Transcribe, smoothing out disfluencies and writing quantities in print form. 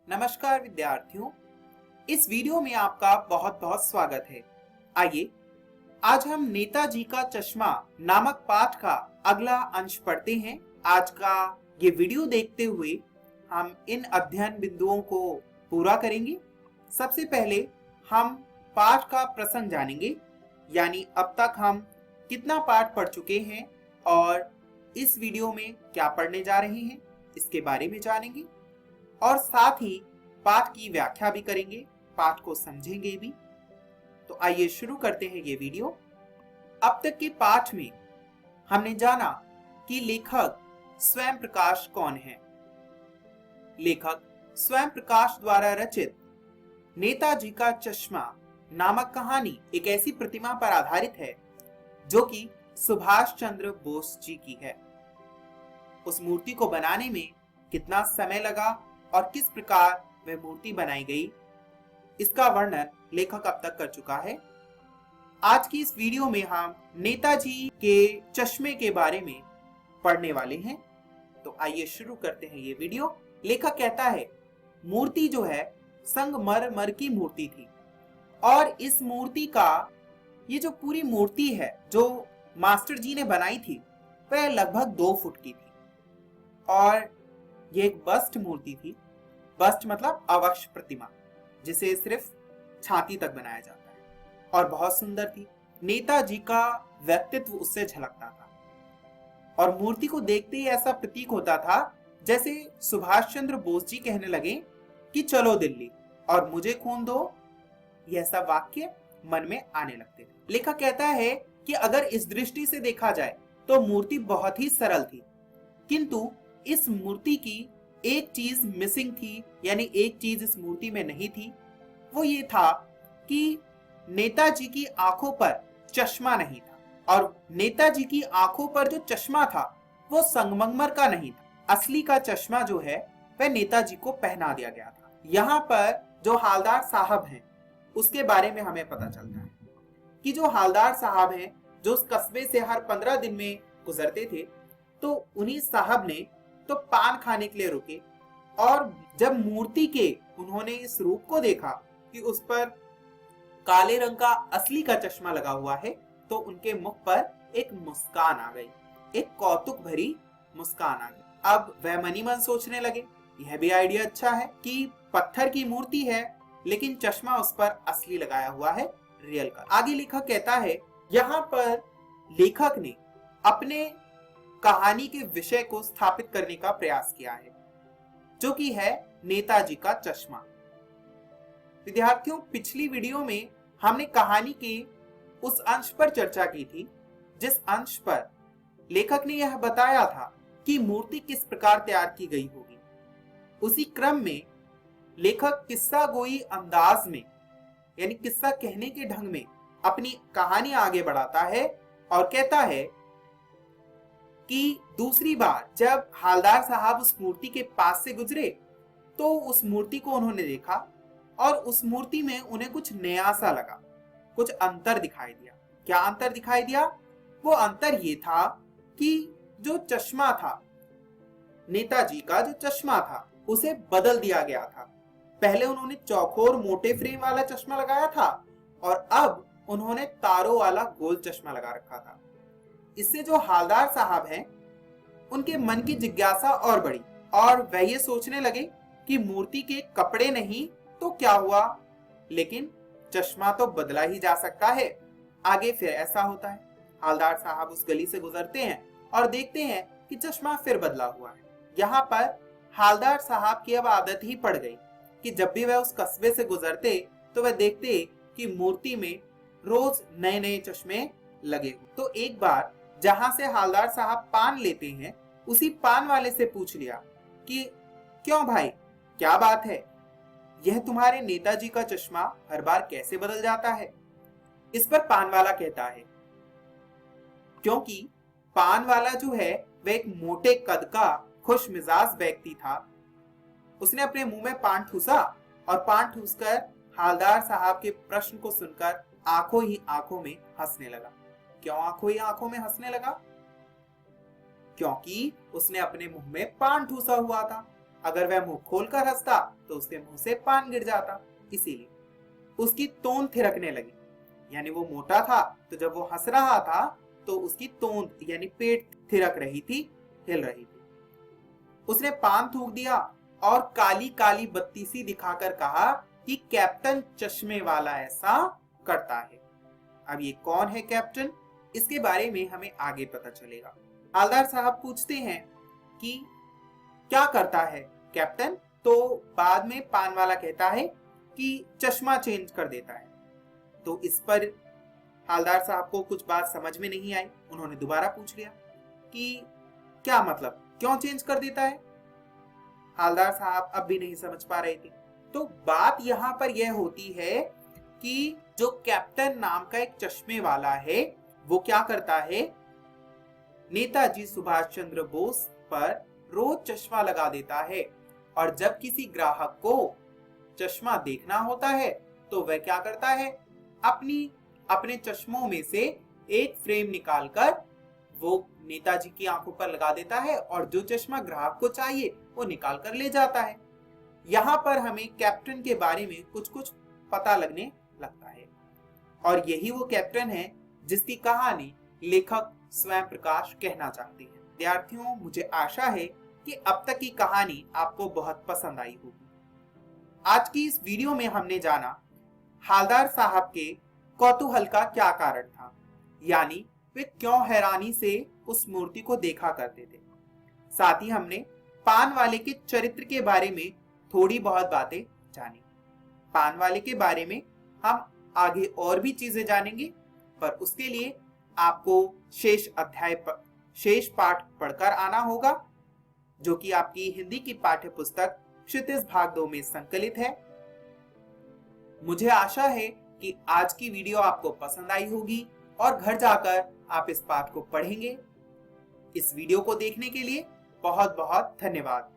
नमस्कार विद्यार्थियों, इस वीडियो में आपका बहुत बहुत स्वागत है। आइए आज हम नेताजी का चश्मा नामक पाठ का अगला अंश पढ़ते हैं। आज का ये वीडियो देखते हुए हम इन अध्ययन बिंदुओं को पूरा करेंगे। सबसे पहले हम पाठ का प्रसंग जानेंगे, यानी अब तक हम कितना पाठ पढ़ चुके हैं और इस वीडियो में क्या पढ़ने जा रहे हैं इसके बारे में जानेंगे और साथ ही पाठ की व्याख्या भी करेंगे, पाठ को समझेंगे भी। तो आइए शुरू करते हैं ये वीडियो। अब तक के पाठ में हमने जाना कि लेखक स्वयं प्रकाश कौन है। लेखक स्वयं प्रकाश द्वारा रचित नेताजी का चश्मा नामक कहानी एक ऐसी प्रतिमा पर आधारित है जो कि सुभाष चंद्र बोस जी की है। उस मूर्ति को बनाने में कितना समय लगा और किस प्रकार वह मूर्ति बनाई गई, इसका वर्णन लेखक अब तक कर चुका है। आज की इस वीडियो में हम नेताजी के चश्मे के बारे में पढ़ने वाले हैं। तो आइए शुरू करते हैं ये वीडियो। लेखक कहता है, मूर्ति जो है संगमरमर की मूर्ति थी और इस मूर्ति का ये जो पूरी मूर्ति है जो मास्टर जी ने बनाई थी वह लगभग 2 फुट की थी और ये एक बस्ट मूर्ति थी। बस्ट मतलब अवक्ष प्रतिमा, जिसे सिर्फ छाती तक बनाया जाता है, और बहुत सुंदर थी। नेताजी का व्यक्तित्व उससे झलकता था और मूर्ति को देखते ही ऐसा प्रतीक होता था जैसे सुभाष चंद्र बोस जी कहने लगे कि चलो दिल्ली और मुझे खून दो। यह ऐसा वाक्य मन में आने लगते थे। लेखक कहता है कि अगर इस दृष्टि से देखा जाए तो मूर्ति बहुत ही सरल थी, किंतु इस मूर्ति की एक चीज मिसिंग थी, यानी एक चीज इस मूर्ति में नहीं थी। वो ये था कि नेताजी की आंखों पर चश्मा नहीं था और नेताजी की आंखों पर जो चश्मा था वो संगमरमर का नहीं था। असली का चश्मा जो है वह नेताजी को पहना दिया गया था। यहाँ पर जो हालदार साहब हैं उसके बारे में हमें पता चलता है कि जो हालदार साहब हैं जो उस कस्बे से हर 15 दिन में गुजरते थे, तो उन्हीं साहब ने तो पान खाने के लिए रुके और जब मूर्ति के उन्होंने इस रूप को देखा कि उस पर काले रंग का असली का चश्मा लगा हुआ है, तो उनके मुख पर एक मुस्कान आ गई, एक कौतुक भरी मुस्कान आ गई। अब वह मनी मन सोचने लगे, यह भी आइडिया अच्छा है कि पत्थर की मूर्ति है लेकिन चश्मा उस पर असली लगाया हुआ है, रियल का। आगे लेखक कहता है, यहाँ पर लेखक ने अपने कहानी के विषय को स्थापित करने का प्रयास किया है, जो कि है नेताजी का चश्मा। विद्यार्थियों, पिछली वीडियो में हमने कहानी के उस अंश पर चर्चा की थी जिस अंश पर लेखक ने यह बताया था कि मूर्ति किस प्रकार तैयार की गई होगी। उसी क्रम में लेखक किस्सा गोई अंदाज में, यानी किस्सा कहने के ढंग में अपनी कहानी आगे बढ़ाता है और कहता है कि दूसरी बार जब हालदार साहब उस मूर्ति के पास से गुजरे तो उस मूर्ति को उन्होंने देखा और उस मूर्ति में उन्हें कुछ नया सा लगा, कुछ अंतर दिखाई दिया। क्या अंतर दिखाई दिया? वो अंतर ये था कि जो चश्मा था, नेताजी का जो चश्मा था उसे बदल दिया गया था। पहले उन्होंने चौकोर मोटे फ्रेम वाला चश्मा लगाया था और अब उन्होंने तारों वाला गोल चश्मा लगा रखा था। इससे जो हालदार साहब हैं उनके मन की जिज्ञासा और बढ़ी और वह ये सोचने लगे कि मूर्ति के कपड़े नहीं तो क्या हुआ, लेकिन चश्मा तो बदला ही जा सकता है। आगे फिर ऐसा होता है, हालदार साहब उस गली से गुजरते हैं और देखते हैं कि चश्मा फिर बदला हुआ है। यहाँ पर हालदार साहब की अब आदत ही पड़ गई कि जब भी वह उस कस्बे से गुजरते तो वह देखते कि मूर्ति में रोज नए नए चश्मे लगे हुए। तो एक बार जहां से हालदार साहब पान लेते हैं, उसी पान वाले से पूछ लिया कि क्यों भाई, क्या बात है, यह तुम्हारे नेताजी का चश्मा हर बार कैसे बदल जाता है? इस पर पान वाला कहता है, क्योंकि पान वाला जो है वह एक मोटे कद का खुश मिजाज व्यक्ति था। उसने अपने मुंह में पान ठूसा और पान ठूसकर हालदार साहब के प्रश्न को सुनकर आंखों ही आंखों में हंसने लगा। क्यों आंखों ही आंखों में हंसने लगा? क्योंकि उसने अपने मुंह में पान ठूसा हुआ था। अगर वह मुंह खोलकर हंसता तो उसके मुंह से पान गिर जाता, इसीलिए उसकी तोंद थिरकने लगी। यानी वो मोटा था तो जब वो हंस रहा था तो उसकी तोंद यानी पेट थिरक रही थी, हिल रही थी। उसने पान थूक दिया और काली काली बत्ती सी दिखाकर कहा कि कैप्टन चश्मे वाला ऐसा करता है। अब ये कौन है कैप्टन, इसके बारे में हमें आगे पता चलेगा। हवलदार साहब पूछते हैं कि क्या करता है कैप्टन, तो बाद में पान वाला कहता है कि चश्मा चेंज कर देता है। तो इस पर हवलदार साहब को कुछ बात समझ में नहीं आई। उन्होंने दोबारा पूछ लिया कि क्या मतलब, क्यों चेंज कर देता है। हवलदार साहब अब भी नहीं समझ पा रहे थे। तो बात यहाँ पर यह होती है कि जो कैप्टन नाम का एक चश्मे वाला है वो क्या करता है, नेताजी सुभाष चंद्र बोस पर रोज चश्मा लगा देता है और जब किसी ग्राहक को चश्मा देखना होता है तो वह क्या करता है, अपने चश्मों में से एक फ्रेम निकालकर वो नेताजी की आंखों पर लगा देता है और जो चश्मा ग्राहक को चाहिए वो निकाल कर ले जाता है। यहाँ पर हमें कैप्टन के बारे में कुछ कुछ पता लगने लगता है और यही वो कैप्टन है जिसकी कहानी लेखक स्वयं प्रकाश कहना चाहते हैं। विद्यार्थियों, मुझे आशा है कि अब तक की कहानी आपको बहुत पसंद आई होगी। आज की इस वीडियो में हमने जाना हवलदार साहब के कौतूहल का क्या कारण था, यानी वे क्यों हैरानी से उस मूर्ति को देखा करते थे। साथ ही हमने पान वाले के चरित्र के बारे में थोड़ी बहुत बातें जानी। पान वाले के बारे में हम आगे और भी चीजें जानेंगे, पर उसके लिए आपको शेष पाठ पढ़कर आना होगा, जो कि आपकी हिंदी की पाठ्य पुस्तक क्षितिज भाग 2 में संकलित है। मुझे आशा है कि आज की वीडियो आपको पसंद आई होगी और घर जाकर आप इस पाठ को पढ़ेंगे। इस वीडियो को देखने के लिए बहुत बहुत धन्यवाद।